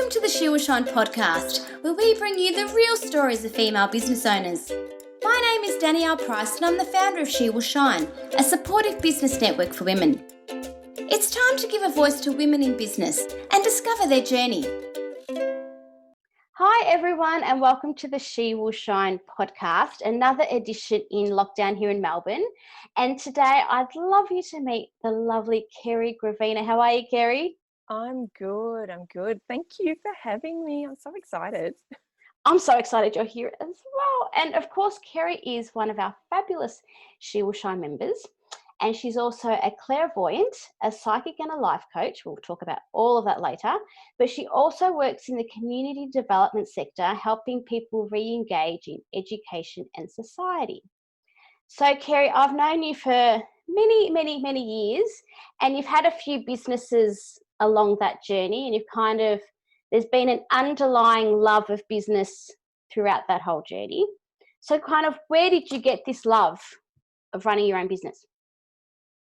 Welcome to the She Will Shine podcast, where we bring you the real stories of female business owners. My name is Danielle Price and I'm the founder of She Will Shine, a supportive business network for women. It's time to give a voice to women in business and discover their journey. Hi everyone and welcome to the She Will Shine podcast, another edition in lockdown here in Melbourne. And today I'd love you to meet the lovely Kerri Gravina. How are you, Kerri? I'm good. Thank you for having me. I'm so excited. I'm so excited you're here as well. And of course, Kerri is one of our fabulous She Will Shine members. And she's also a clairvoyant, a psychic and a life coach. We'll talk about all of that later. But she also works in the community development sector, helping people re-engage in education and society. So, Kerri, I've known you for many years, and you've had a few businesses along that journey, and there's been an underlying love of business throughout that whole journey. So where did you get this love of running your own business?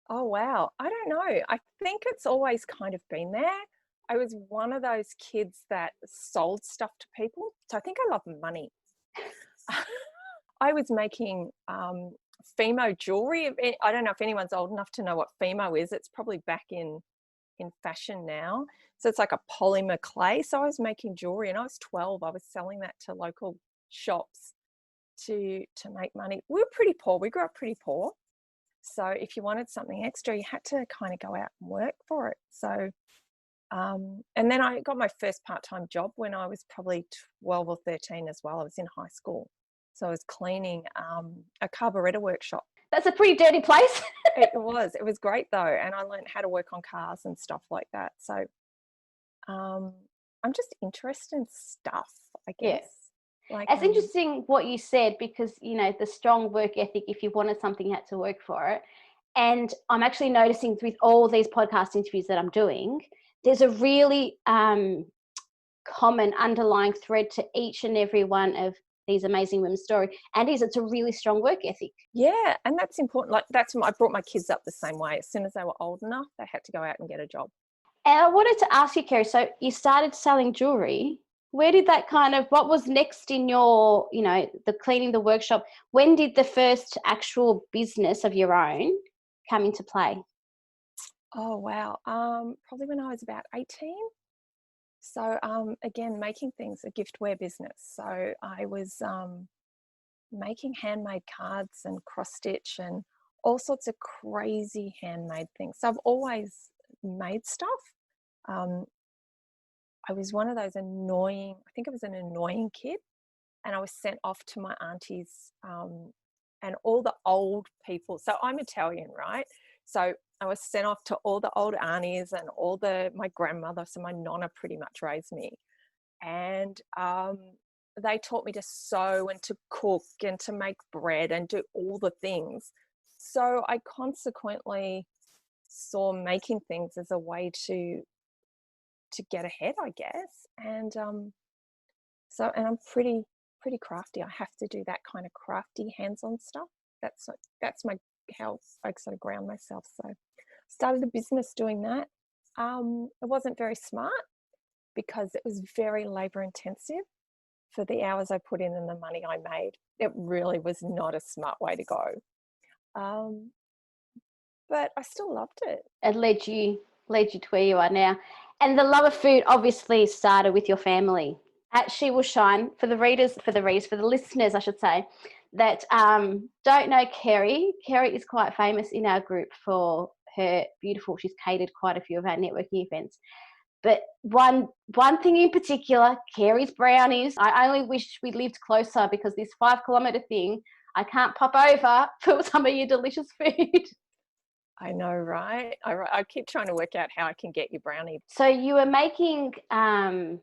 Oh, wow. I don't know. I think it's always kind of been there. I was one of those kids that sold stuff to people. So I think I love money. I was making Fimo jewelry. I don't know if anyone's old enough to know what Fimo is. It's probably back in fashion now. So it's like a polymer clay. So I was making jewelry and I was 12. I was selling that to local shops to make money. We were pretty poor. We grew up pretty poor. So if you wanted something extra, you had to kind of go out and work for it. So, and then I got my first part-time job when I was probably 12 or 13 as well. I was in high school. So I was cleaning a carburetor workshop. That's a pretty dirty place. It was great though. And I learned how to work on cars and stuff like that. So I'm just interested in stuff, I guess. Yeah. It's interesting what you said, because, you know, the strong work ethic, if you wanted something, you had to work for it. And I'm actually noticing with all these podcast interviews that I'm doing, there's a really common underlying thread to each and every one of these amazing women's story, and it's a really strong work ethic. Yeah, and that's important. Like I brought my kids up the same way. As soon as they were old enough, they had to go out and get a job. And I wanted to ask you, Kerri, so you started selling jewelry. Where did that what was next in your, the cleaning the workshop? When did the first actual business of your own come into play? Oh, wow. Probably when I was about 18. So again, making things, a giftware business. So I was making handmade cards and cross stitch and all sorts of crazy handmade things. So I've always made stuff. I was one of those annoying kid, and I was sent off to my aunties and all the old people. So I'm Italian, right? So I was sent off to all the old aunties and my grandmother. So my Nonna pretty much raised me. And they taught me to sew and to cook and to make bread and do all the things. So I consequently saw making things as a way to get ahead, I guess. And and I'm pretty crafty. I have to do that kind of crafty hands-on stuff. That's how I sort of ground myself. So started a business doing that. It wasn't very smart because it was very labor intensive for the hours I put in and the money I made. It really was not a smart way to go. But I still loved it. It led you to where you are now. And the love of food obviously started with your family. At She Will Shine, for the listeners, I should say, that don't know Kerri. Kerri is quite famous in our group for her she's catered quite a few of our networking events. But one thing in particular, Kerri's brownies. I only wish we lived closer, because this 5-kilometre thing, I can't pop over for some of your delicious food. I know, right? I keep trying to work out how I can get you brownie. So you were making doing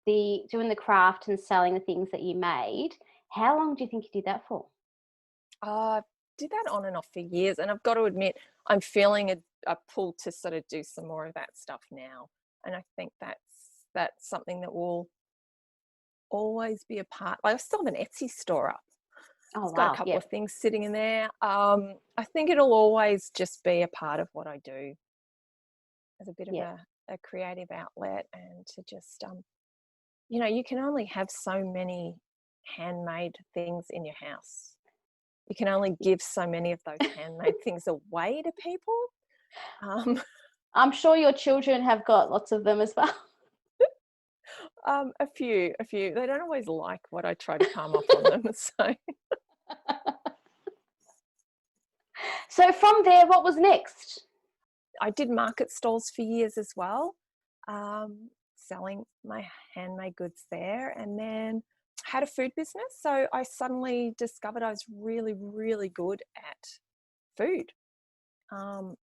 the craft and selling the things that you made. How long do you think you did that for? I did that on and off for years, and I've got to admit, I'm feeling a pull to sort of do some more of that stuff now. And I think that's something that will always be a part. I still have an Etsy store up. Oh, it's got a couple of things sitting in there. I think it'll always just be a part of what I do as a bit of a creative outlet, and to just you know, you can only have so many handmade things in your house. You can only give so many of those handmade things away to people. I'm sure your children have got lots of them as well. A few. They don't always like what I try to palm off on them. So So from there, what was next? I did market stalls for years as well, selling my handmade goods there, and then had a food business. So I suddenly discovered I was really, really good at food,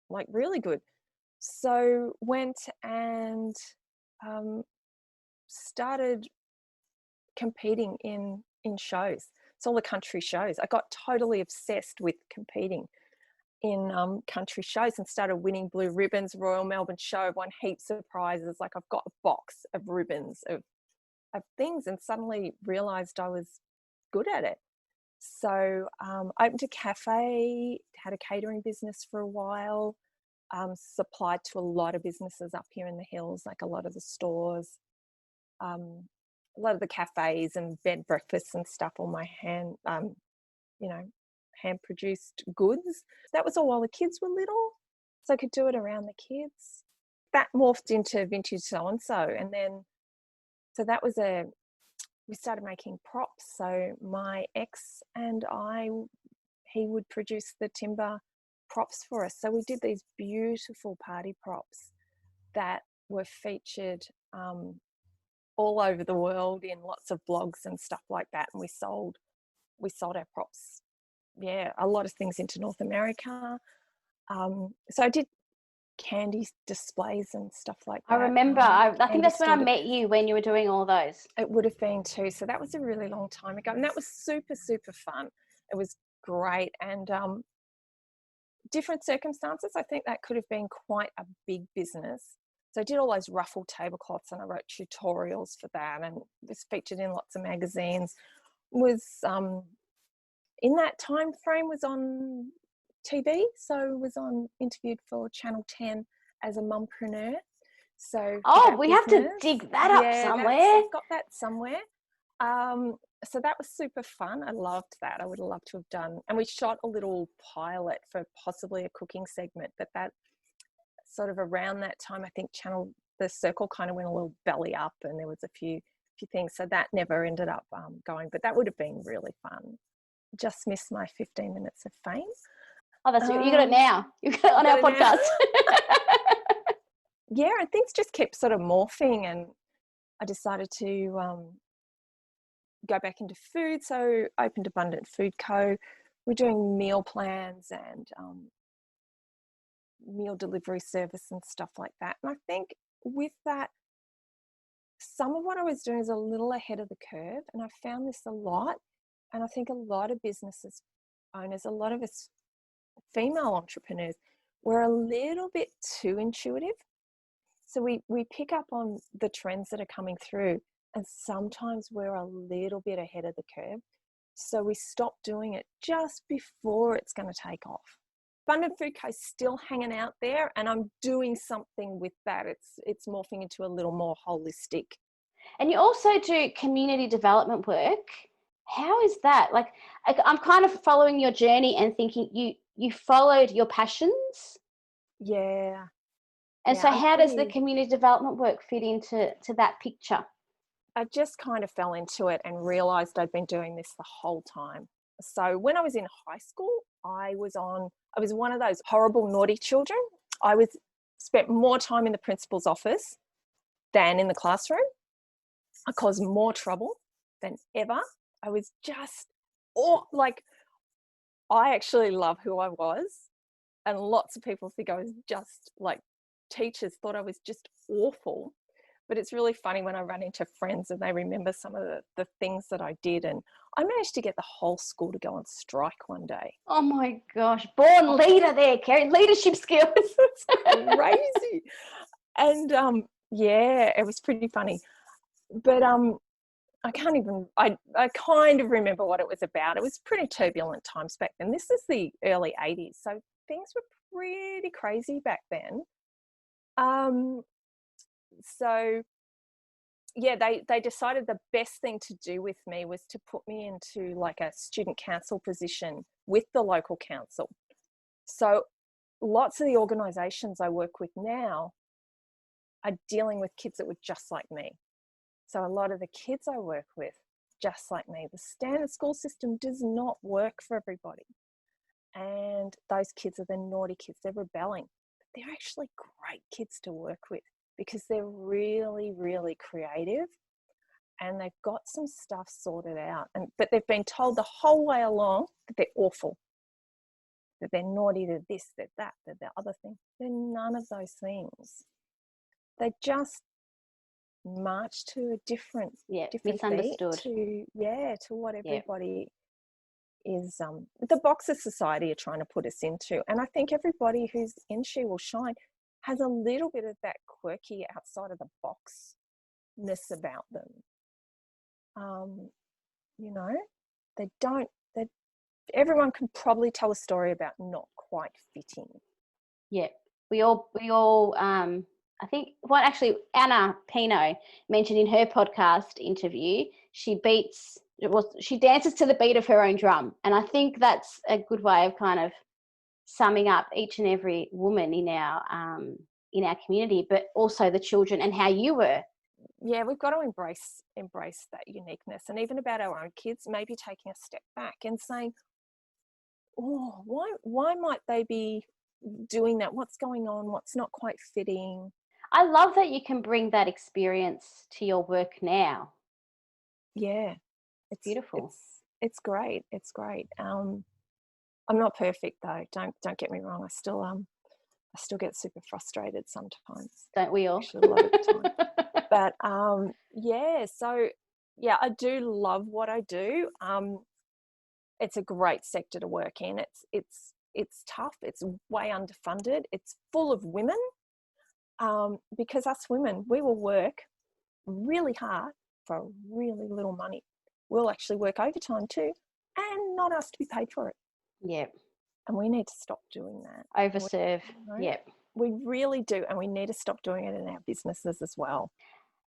like really good. So went and started competing in shows. It's all the country shows. I got totally obsessed with competing in country shows and started winning blue ribbons. Royal Melbourne Show, I've won heaps of prizes. Like I've got a box of ribbons of things, and suddenly realized I was good at it. So opened a cafe, had a catering business for a while, supplied to a lot of businesses up here in the hills, like a lot of the stores, a lot of the cafes and bed breakfasts and stuff, all my hand produced goods. That was all while the kids were little, so I could do it around the kids. That morphed into Vintage So and So, and then so that was we started making props. So my ex and I, he would produce the timber props for us. So we did these beautiful party props that were featured all over the world in lots of blogs and stuff like that, and we sold our props, a lot of things into North America. So I did candy displays and stuff like that. I remember, I think that's when I met you, when you were doing all those. It would have been too. So that was a really long time ago, and that was super, super fun. It was great, and different circumstances, I think that could have been quite a big business. So I did all those ruffle tablecloths, and I wrote tutorials for that, and was featured in lots of magazines. Was in that time frame was on TV, so was interviewed for Channel 10 as a mumpreneur. So we have to dig that up somewhere. I've got that somewhere. So that was super fun. I loved that. I would have loved to have done. And we shot a little pilot for possibly a cooking segment, but that sort of around that time, I think the Circle kind of went a little belly up, and there was a few things. So that never ended up going, but that would have been really fun. Just missed my 15 minutes of fame. Oh, that's you got it now. You got it on our podcast. Yeah, and things just kept sort of morphing, and I decided to go back into food. So opened Abundant Food Co. We're doing meal plans and meal delivery service and stuff like that. And I think with that, some of what I was doing is a little ahead of the curve, and I found this a lot. And I think a lot of businesses owners, a lot of us female entrepreneurs, we're a little bit too intuitive. So we pick up on the trends that are coming through, and sometimes we're a little bit ahead of the curve. So we stop doing it just before it's going to take off. Abundant Food Co is still hanging out there, and I'm doing something with that. It's morphing into a little more holistic. And you also do community development work. How is that? Like, I'm kind of following your journey and thinking you followed your passions. Yeah. And so how does the community development work fit into that picture? I just kind of fell into it and realized I'd been doing this the whole time. So when I was in high school, I was one of those horrible, naughty children. I spent more time in the principal's office than in the classroom. I caused more trouble than ever. I was just, I actually love who I was. And lots of people think I was just teachers thought I was just awful. But it's really funny when I run into friends and they remember some of the things that I did. And I managed to get the whole school to go on strike one day. Oh my gosh, born leader there, Kerri, leadership skills. It's crazy. And it was pretty funny. But I kind of remember what it was about. It was pretty turbulent times back then. This is the early 80s. So things were pretty crazy back then. So they decided the best thing to do with me was to put me into like a student council position with the local council. So lots of the organisations I work with now are dealing with kids that were just like me. So a lot of the kids I work with, just like me, the standard school system does not work for everybody. And those kids are the naughty kids, they're rebelling. But they're actually great kids to work with because they're really, really creative and they've got some stuff sorted out. But they've been told the whole way along that they're awful, that they're naughty, they're this, they're that, they're the other thing. They're none of those things. They just march to a different misunderstood beat to what everybody is the box of society are trying to put us into. And I think everybody who's in She Will Shine has a little bit of that quirky outside of the boxness about them. You know, everyone can probably tell a story about not quite fitting. Yeah, we all I think actually Anna Pino mentioned in her podcast interview, she dances to the beat of her own drum. And I think that's a good way of kind of summing up each and every woman in our community, but also the children and how you were. Yeah, we've got to embrace that uniqueness. And even about our own kids, maybe taking a step back and saying, oh, why might they be doing that? What's going on? What's not quite fitting? I love that you can bring that experience to your work now. Yeah. It's beautiful. It's great. It's great. I'm not perfect though. Don't get me wrong. I still get super frustrated sometimes. Don't we all? Actually, a lot of the time. But I do love what I do. It's a great sector to work in. It's tough. It's way underfunded. It's full of women. Because us women, we will work really hard for really little money. We'll actually work overtime too and not asked to be paid for it. Yep. And we need to stop doing that. Overserve. Yep. We really do. And we need to stop doing it in our businesses as well.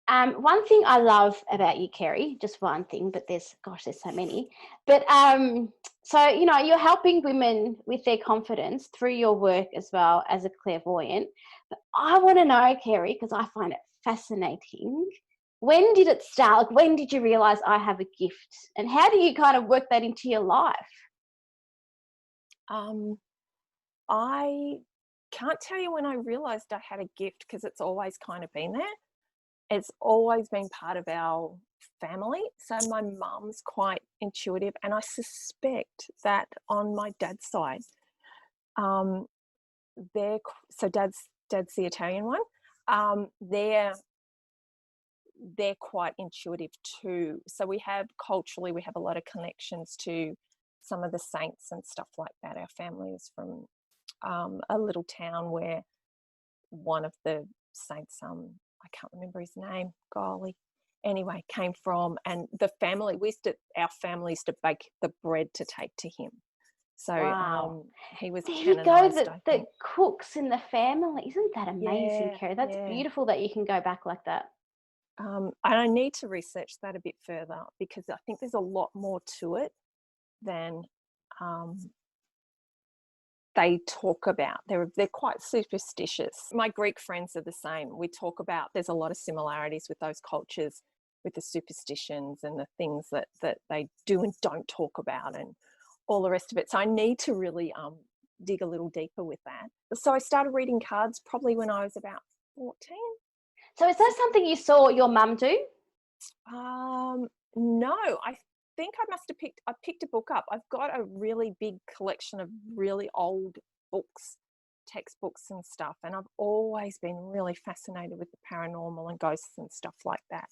One thing I love about you, Kerri, just one thing, but there's so many. But so, you know, you're helping women with their confidence through your work as well as a clairvoyant. But I want to know, Kerri, because I find it fascinating. When did it start? Like, when did you realise I have a gift? And how do you kind of work that into your life? I can't tell you when I realised I had a gift because it's always kind of been there. It's always been part of our family. So my mum's quite intuitive, and I suspect that on my dad's side, dad's the Italian one. They're quite intuitive too. So we have a lot of connections to some of the saints and stuff like that. Our family is from a little town where one of the saints, I can't remember his name, golly. Anyway, came from, and our family used to bake the bread to take to him. So wow. He was canonized. There you go, the cooks in the family. Isn't that amazing, Kerri? That's beautiful that you can go back like that. And I need to research that a bit further because I think there's a lot more to it than they talk about. They're quite superstitious. My Greek friends are the same. We talk about, there's a lot of similarities with those cultures, with the superstitions and the things that they do and don't talk about and all the rest of it. So I need to really dig a little deeper with that. So I started reading cards probably when I was about 14. So is that something you saw your mum do? No, I think I picked a book up. I've got a really big collection of really old books, textbooks and stuff, and I've always been really fascinated with the paranormal and ghosts and stuff like that.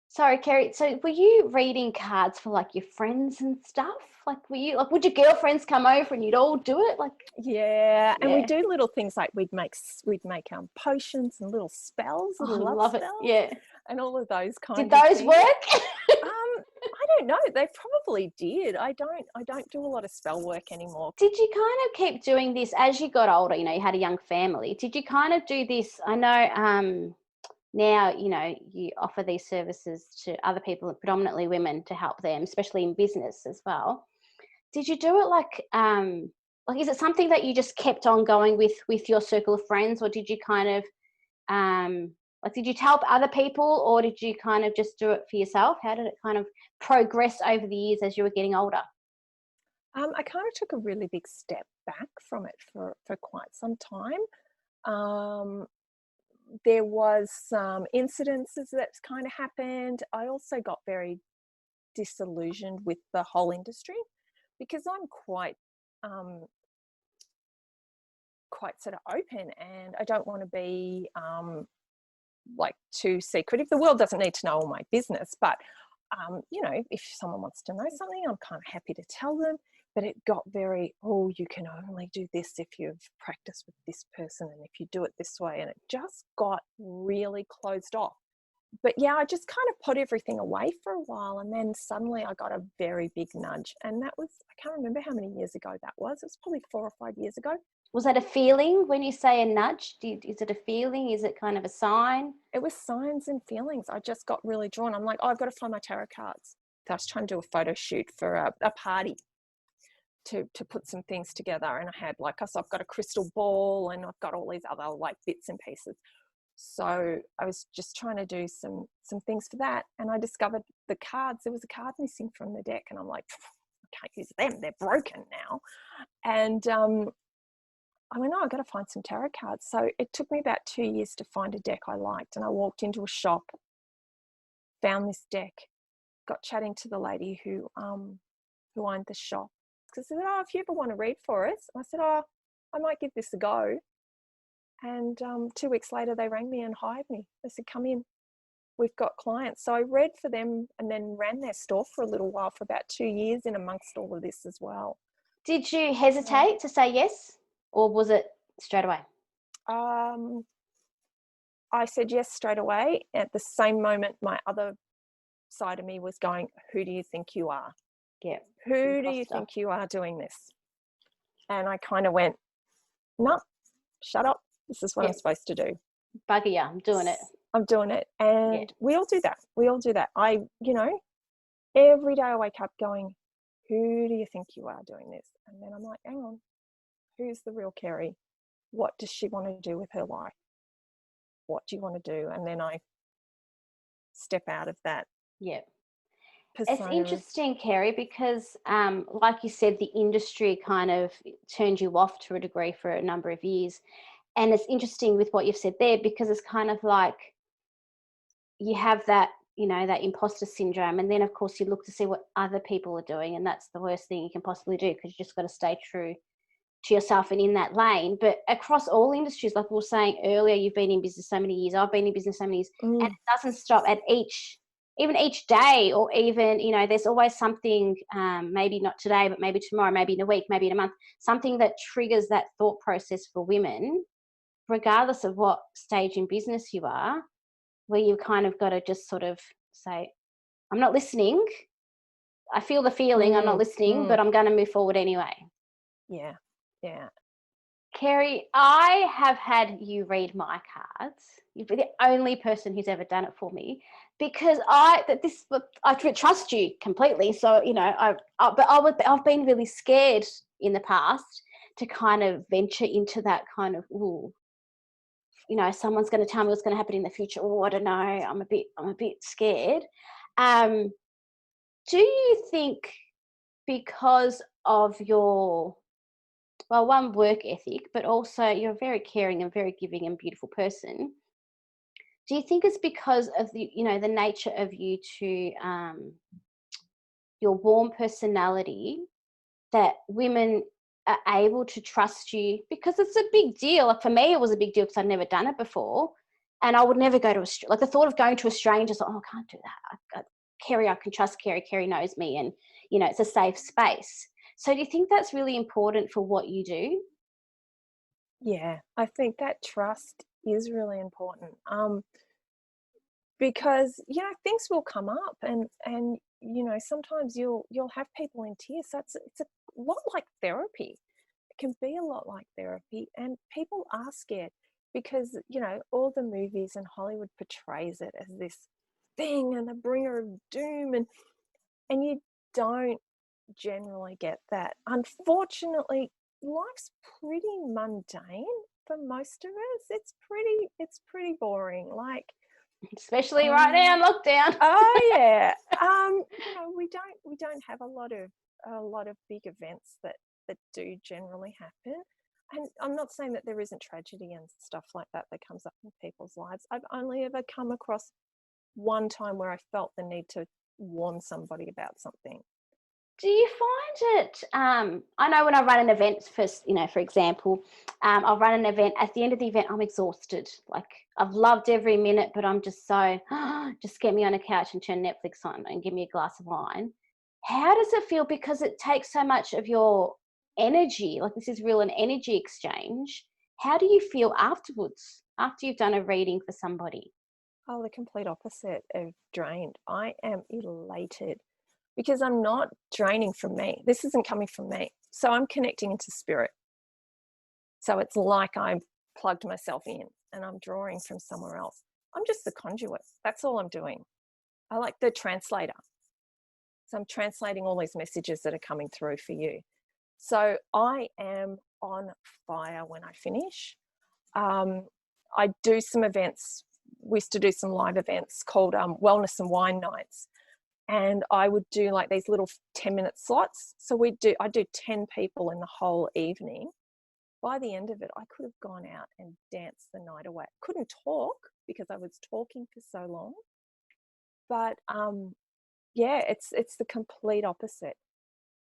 Sorry, Kerri, so were you reading cards for like your friends and stuff? Like would your girlfriends come over and you'd all do it? Like and we do little things like we'd make potions and little spells, love spells, and all of those kinds of things. Did those work? I don't know. They probably did. I don't do a lot of spell work anymore. Did you kind of keep doing this as you got older? You know, you had a young family. Did you kind of do this? I know now, you offer these services to other people, predominantly women, to help them, especially in business as well. Did you do it like is it something that you just kept on going with your circle of friends, or did you kind of like, did you help other people, or did you kind of just do it for yourself? How did it kind of progress over the years as you were getting older? I kind of took a really big step back from it for quite some time. There was some incidences that's kind of happened. I also got very disillusioned with the whole industry because I'm quite sort of open, and I don't want to be like too secretive. The world doesn't need to know all my business, but if someone wants to know something, I'm kind of happy to tell them. But it got very, oh, you can only do this if you've practiced with this person and if you do it this way. And it just got really closed off. But yeah, I just kind of put everything away for a while, and then suddenly I got a very big nudge. And that was, I can't remember how many years ago that was. It was probably 4 or 5 years ago. Was that a feeling when you say a nudge? Is it a feeling? Is it kind of a sign? It was signs and feelings. I just got really drawn. I'm like, oh, I've got to find my tarot cards. So I was trying to do a photo shoot for a party to put some things together. And I had I've got a crystal ball, and I've got all these other bits and pieces. So I was just trying to do some things for that. And I discovered the cards. There was a card missing from the deck. And I'm like, I can't use them. They're broken now. And I went, oh, I've got to find some tarot cards. So it took me about 2 years to find a deck I liked. And I walked into a shop, found this deck, got chatting to the lady who owned the shop. I said, oh, if you ever want to read for us. I said, oh, I might give this a go. And 2 weeks later, they rang me and hired me. They said, come in, we've got clients. So I read for them and then ran their store for a little while, for about 2 years, in amongst all of this as well. Did you hesitate to say yes, or was it straight away? I said yes straight away. At the same moment, my other side of me was going, who do you think you are? Yeah. Who do you think you are doing this? And I kind of went, no, shut up. This is what I'm supposed to do. Bugger you, I'm doing it. I'm doing it. And we all do that. We all do that. Every day I wake up going, who do you think you are doing this? And then I'm like, hang on, who's the real Kerri? What does she want to do with her life? What do you want to do? And then I step out of that. Yeah. Persona. It's interesting, Kerri, because like you said, the industry kind of turned you off to a degree for a number of years. And it's interesting with what you've said there, because it's kind of like you have that, that imposter syndrome. And then, of course, you look to see what other people are doing. And that's the worst thing you can possibly do, because you just got to stay true to yourself and in that lane. But across all industries, like we were saying earlier, you've been in business so many years, I've been in business so many years, and it doesn't stop at each day, or even, there's always something, maybe not today, but maybe tomorrow, maybe in a week, maybe in a month, something that triggers that thought process for women, regardless of what stage in business you are, where you've kind of got to just sort of say, I'm not listening. I feel the feeling, I'm not listening, but I'm going to move forward anyway. Yeah. Yeah. Kerri, I have had you read my cards. You've been the only person who's ever done it for me, because I trust you completely. So, I've been really scared in the past to kind of venture into that kind of, someone's going to tell me what's going to happen in the future. Oh, I don't know. I'm a bit scared. Do you think, because of your, one, work ethic, but also you're a very caring and very giving and beautiful person, do you think it's because of the nature of you to your warm personality, that women are able to trust you? Because it's a big deal. Like, for me, it was a big deal because I'd never done it before, and I would never go to the thought of going to a stranger, I can't do that. Kerri, I can trust Kerri. Kerri knows me, and it's a safe space. So do you think that's really important for what you do? Yeah, I think that trust is really important. Because things will come up, and sometimes you'll have people in tears. So it's a lot like therapy. It can be a lot like therapy, and people are scared. because, you know, all the movies and Hollywood portrays it as this thing and the bringer of doom, and you don't generally get that. Unfortunately, life's pretty mundane for most of us. It's pretty boring. Like, especially right now in lockdown. Oh yeah. You know, we don't have a lot of big events that do generally happen. And I'm not saying that there isn't tragedy and stuff like that comes up in people's lives. I've only ever come across one time where I felt the need to warn somebody about something. Do you find it, I know when I run an event, for example, I'll run an event, at the end of the event, I'm exhausted. Like, I've loved every minute, but I'm just so, just get me on a couch and turn Netflix on and give me a glass of wine. How does it feel? Because it takes so much of your energy, like this is real an energy exchange. How do you feel afterwards, after you've done a reading for somebody? Oh, the complete opposite of drained. I am elated because I'm not draining from me. This isn't coming from me. So I'm connecting into spirit. So it's like I've plugged myself in and I'm drawing from somewhere else. I'm just the conduit. That's all I'm doing. I like the translator. So I'm translating all these messages that are coming through for you. So I am on fire when I finish. I do some events. We used to do some live events called Wellness and Wine Nights. And I would do like these little 10-minute slots. So I do 10 people in the whole evening. By the end of it, I could have gone out and danced the night away. Couldn't talk because I was talking for so long. But yeah, it's the complete opposite.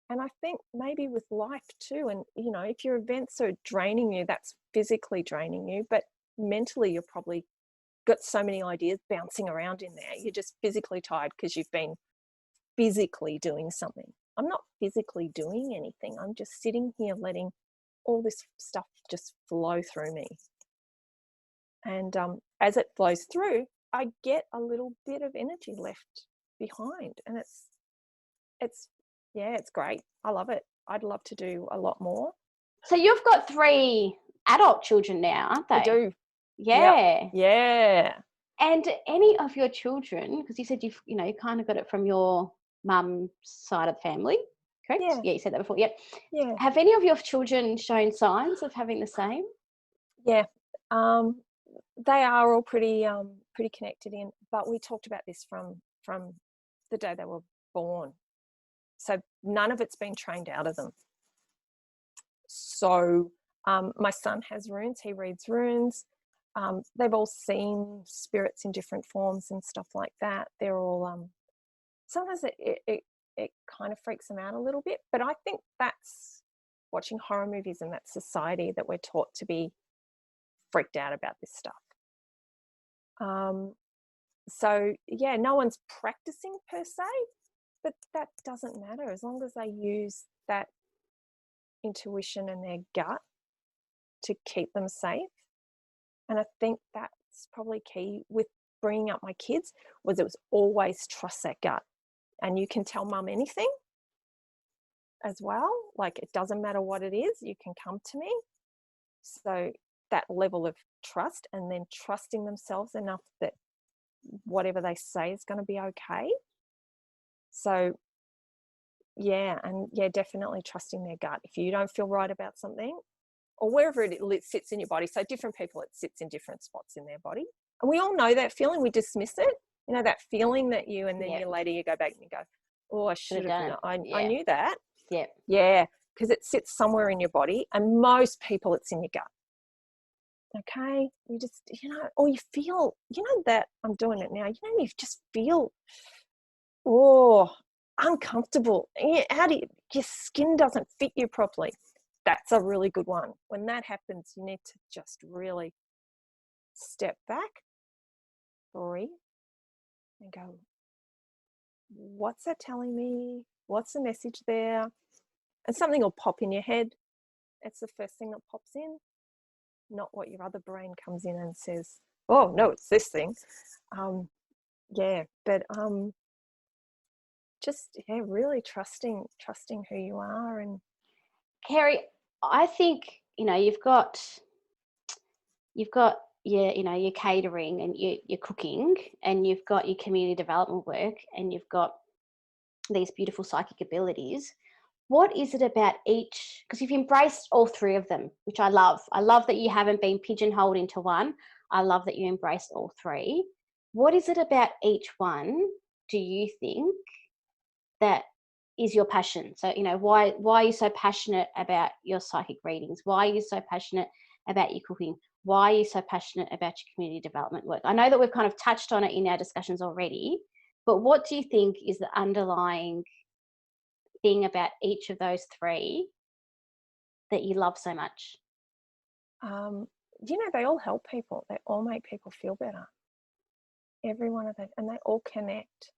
And I think maybe with life too, and you know, if your events are draining you, that's physically draining you, but mentally you're probably got so many ideas bouncing around in there. You're just physically tired because you've been physically doing something. I'm not physically doing anything. I'm just sitting here letting all this stuff just flow through me. And as it flows through, I get a little bit of energy left behind. And it's great. I love it. I'd love to do a lot more. So you've got 3 adult children now, aren't they? I do. Yeah. Yep. Yeah. And any of your children, because you said you kind of got it from your mum's side of the family, correct? Yeah. Yeah, you said that before. Yep. Yeah. Have any of your children shown signs of having the same? Yeah. They are all pretty connected in, but we talked about this from the day they were born. So none of it's been trained out of them. So my son has runes. He reads runes. They've all seen spirits in different forms and stuff like that. They're all sometimes it kind of freaks them out a little bit, but I think that's watching horror movies and that society that we're taught to be freaked out about this stuff. So yeah, no one's practicing per se, but that doesn't matter as long as they use that intuition and their gut to keep them safe. And I think that's probably key with bringing up my kids, was it was always trust that gut. And you can tell mum anything as well. Like, it doesn't matter what it is, you can come to me. So that level of trust, and then trusting themselves enough that whatever they say is going to be okay. So yeah, and yeah, definitely trusting their gut. If you don't feel right about something, or wherever it sits in your body, so different people, it sits in different spots in their body, and we all know that feeling. We dismiss it, you know, that feeling that you, and then you later you go back and you go, oh, I should have done it. I knew that. Yeah, because it sits somewhere in your body, and most people it's in your gut. Okay, you just, you know, or you feel, you know, that I'm doing it now, you know, you just feel uncomfortable. How do you, your skin doesn't fit you properly? That's a really good one. When that happens, you need to just really step back, breathe, and go, what's that telling me? What's the message there? And something will pop in your head. It's the first thing that pops in, not what your other brain comes in and says, oh no, it's this thing. Just really trusting who you are. And Kerri, I think, you know, you've got you've got your catering and your cooking, and you've got your community development work, and you've got these beautiful psychic abilities. What is it about each? Because you've embraced all three of them, which I love. I love that you haven't been pigeonholed into one. I love that you embraced all three. What is it about each one, do you think, that is your passion? So, why are you so passionate about your psychic readings? Why are you so passionate about your cooking? Why are you so passionate about your community development work? I know that we've kind of touched on it in our discussions already, but what do you think is the underlying thing about each of those three that you love so much? They all help people. They all make people feel better. Every one of them, and they all connect.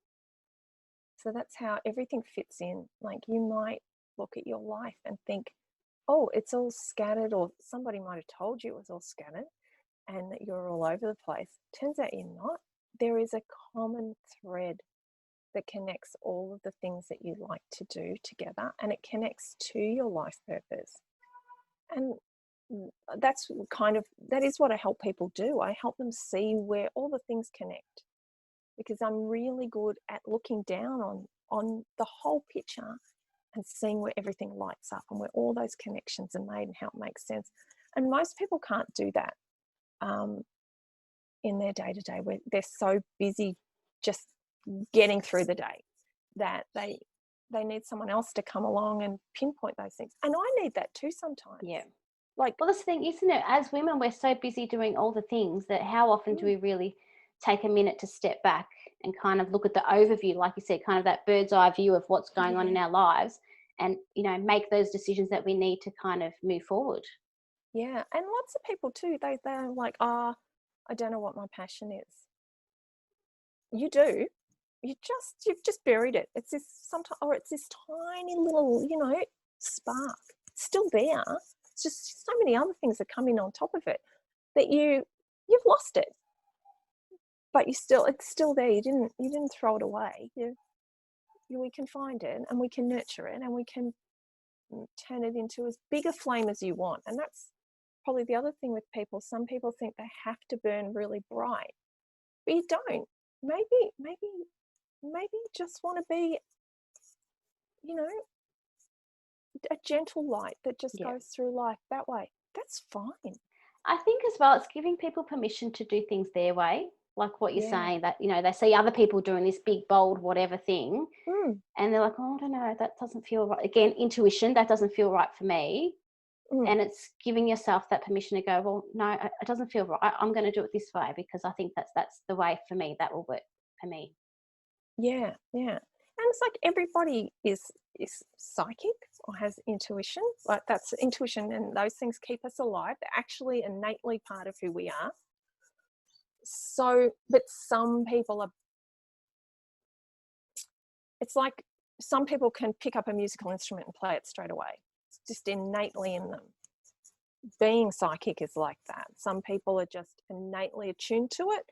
So that's how everything fits in. Like, you might look at your life and think, oh, it's all scattered, or somebody might have told you it was all scattered and that you're all over the place. Turns out you're not. There is a common thread that connects all of the things that you like to do together, and it connects to your life purpose. And that is what I help people do. I help them see where all the things connect, because I'm really good at looking down on the whole picture and seeing where everything lights up and where all those connections are made and how it makes sense. And most people can't do that in their day-to-day, where they're so busy just getting through the day that they need someone else to come along and pinpoint those things. And I need that too sometimes. Yeah. Well, that's the thing, isn't it? As women, we're so busy doing all the things that how often do we really take a minute to step back and kind of look at the overview, like you said, kind of that bird's eye view of what's going on in our lives, and make those decisions that we need to kind of move forward. Yeah. And lots of people too, they're like, I don't know what my passion is. You do. You've just buried it. It's this tiny little, spark. It's still there. It's just so many other things that come in on top of it that you've lost it. But it's still there. You didn't throw it away. We can find it, and we can nurture it, and we can turn it into as big a flame as you want. And that's probably the other thing with people. Some people think they have to burn really bright, but you don't. Maybe you just want to be, a gentle light that just goes through life that way. That's fine. I think as well, it's giving people permission to do things their way, like what you're saying, that they see other people doing this big, bold, whatever thing, and they're like, oh, I don't know, that doesn't feel right. Again, intuition, that doesn't feel right for me. And it's giving yourself that permission to go, well, no, it doesn't feel right. I'm going to do it this way because I think that's the way for me. That will work for me. Yeah. And it's like everybody is psychic or has intuition. Like, that's intuition, and those things keep us alive. They're actually innately part of who we are. So, but some people it's like some people can pick up a musical instrument and play it straight away. It's just innately in them. Being psychic is like that. Some people are just innately attuned to it.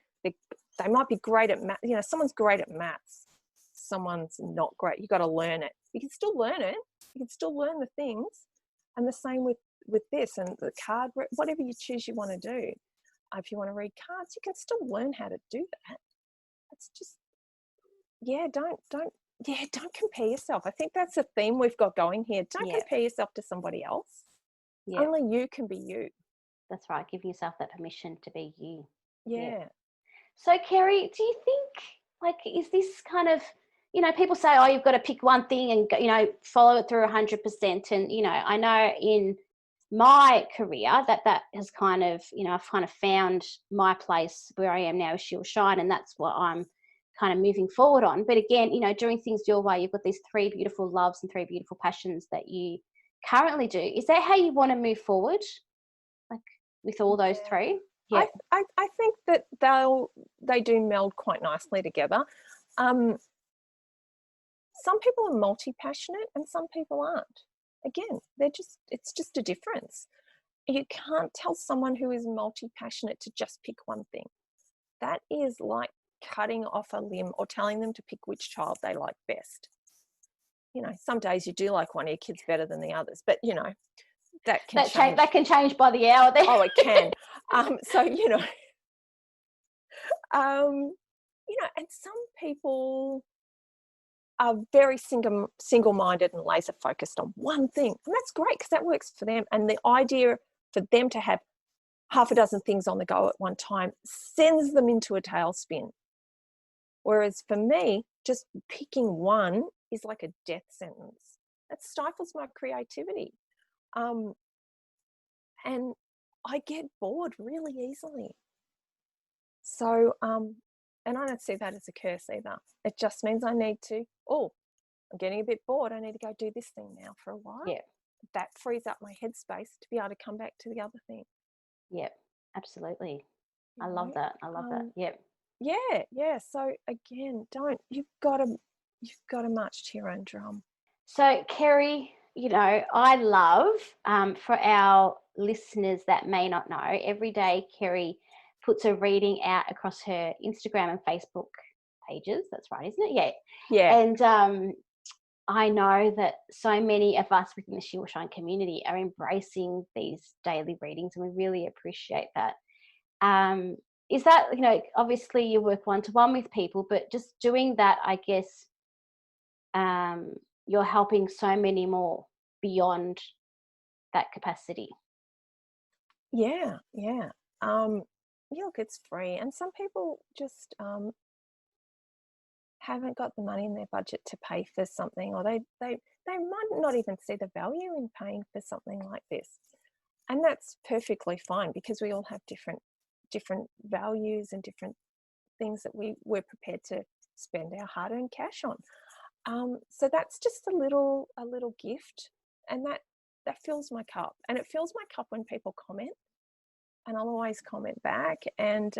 They might be great at math. Someone's great at maths. Someone's not great. You've got to learn it. You can still learn it. You can still learn the things. And the same with this and the card, whatever you choose you want to do. If you want to read cards, you can still learn how to do that. It's just, don't compare yourself. I think that's a theme we've got going here. Don't compare yourself to somebody else. Yeah. Only you can be you. That's right. Giving yourself that permission to be you. Yeah. So, Kerri, do you think, is this kind of, people say, oh, you've got to pick one thing and, follow it through 100%. And, I know in my career that has kind of, I've kind of found my place where I am now, She Will Shine, and that's what I'm kind of moving forward on. But again, doing things your way, you've got these 3 beautiful loves and 3 beautiful passions that you currently do. Is that how you want to move forward, with all those 3? Yeah. I think that they do meld quite nicely together. Some people are multi-passionate and some people aren't. Again, it's just a difference. You can't tell someone who is multi-passionate to just pick one thing. That is like cutting off a limb or telling them to pick which child they like best. Some days you do like one of your kids better than the others, but that can change. That can change by the hour then. Oh, it can. So, and some people are very single-minded and laser focused on one thing, and that's great because that works for them. And the idea for them to have half a dozen things on the go at one time sends them into a tailspin. Whereas for me, just picking one is like a death sentence. It stifles my creativity. And I get bored really easily. So, and I don't see that as a curse either. It just means I need to, I'm getting a bit bored. I need to go do this thing now for a while. Yeah. That frees up my headspace to be able to come back to the other thing. Yep, absolutely. I love that. Yep. Yeah. So again, you've got to march to your own drum. So Kerri, I love, for our listeners that may not know, every day Kerri puts a reading out across her Instagram and Facebook pages. That's right, isn't it? Yeah. And I know that so many of us within the She Will Shine community are embracing these daily readings, and we really appreciate that. Is that, obviously you work one-to-one with people, but just doing that, I guess, you're helping so many more beyond that capacity. Yeah. Look, it's free, and some people just haven't got the money in their budget to pay for something, or they might not even see the value in paying for something like this, and that's perfectly fine because we all have different values and different things that we're prepared to spend our hard-earned cash on. So that's just a little gift, and that fills my cup, and it fills my cup when people comment, and I'll always comment back. And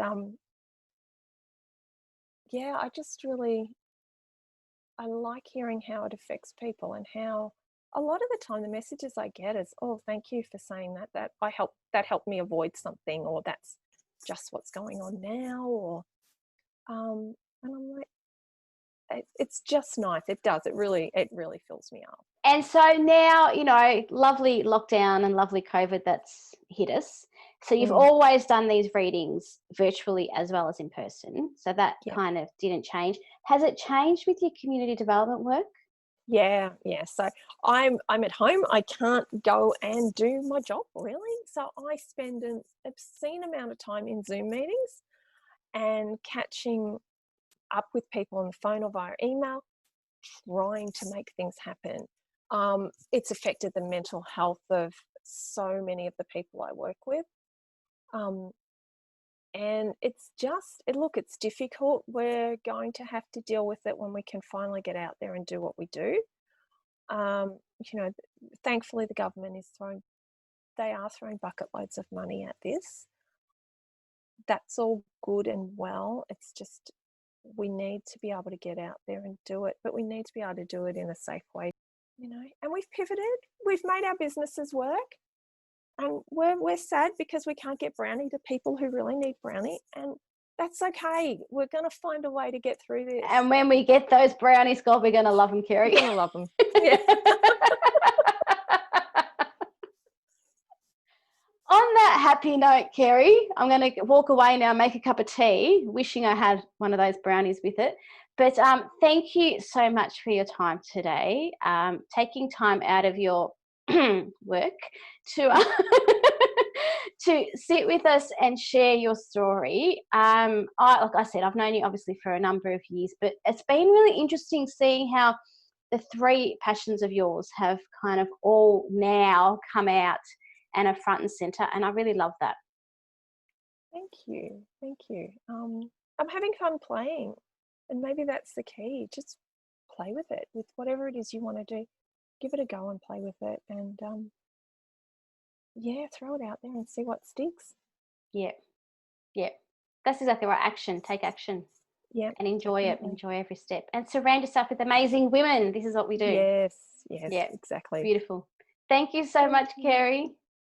I just really, I like hearing how it affects people, and how a lot of the time the messages I get is, oh, thank you for saying that helped me avoid something, or that's just what's going on now, or and I'm like, it's just nice. It really fills me up. And so now, lovely lockdown and lovely COVID that's hit us. So you've always done these readings virtually as well as in person. So that kind of didn't change. Has it changed with your community development work? Yeah. So I'm at home. I can't go and do my job really. So I spend an obscene amount of time in Zoom meetings and catching up with people on the phone or via email, trying to make things happen. It's affected the mental health of so many of the people I work with. And it's it's difficult. We're going to have to deal with it when we can finally get out there and do what we do. Thankfully the government they are throwing bucket loads of money at this. That's all good and well. It's just, we need to be able to get out there and do it, but we need to be able to do it in a safe way, and we've pivoted. We've made our businesses work, and we're sad because we can't get brownie to people who really need brownie, and that's okay. We're going to find a way to get through this. And when we get those brownies, God, we're going to love them, Kerri. We're going to love them. Yeah. On that happy note, Kerri, I'm going to walk away now, make a cup of tea, wishing I had one of those brownies with it. But thank you so much for your time today, taking time out of your work to to sit with us and share your story. Like I said, I've known you obviously for a number of years, but it's been really interesting seeing how the three passions of yours have kind of all now come out and are front and center, and I really love that. Thank you. I'm having fun playing, and maybe that's the key. Just play with it, with whatever it is you want to do. Give it a go and play with it, and throw it out there and see what sticks. Yeah, that's exactly right. Take action. Yeah, and enjoy it. Enjoy every step, and surround yourself with amazing women. This is what we do. Yes, exactly. Beautiful. Thank you so much, Kerri.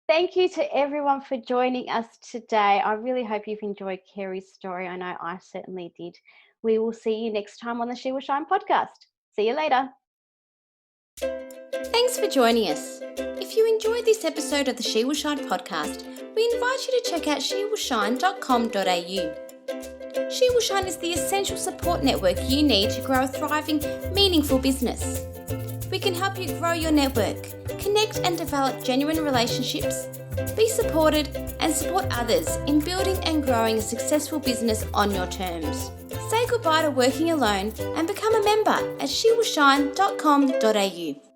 Thank you to everyone for joining us today. I really hope you've enjoyed Kerri's story. I know I certainly did. We will see you next time on the She Will Shine podcast. See you later. Thanks for joining us. If you enjoyed this episode of the She Will Shine podcast, we invite you to check out shewillshine.com.au. She Will Shine is the essential support network you need to grow a thriving, meaningful business. We can help you grow your network, connect and develop genuine relationships, be supported and support others in building and growing a successful business on your terms. Say goodbye to working alone and become a member at shewillshine.com.au.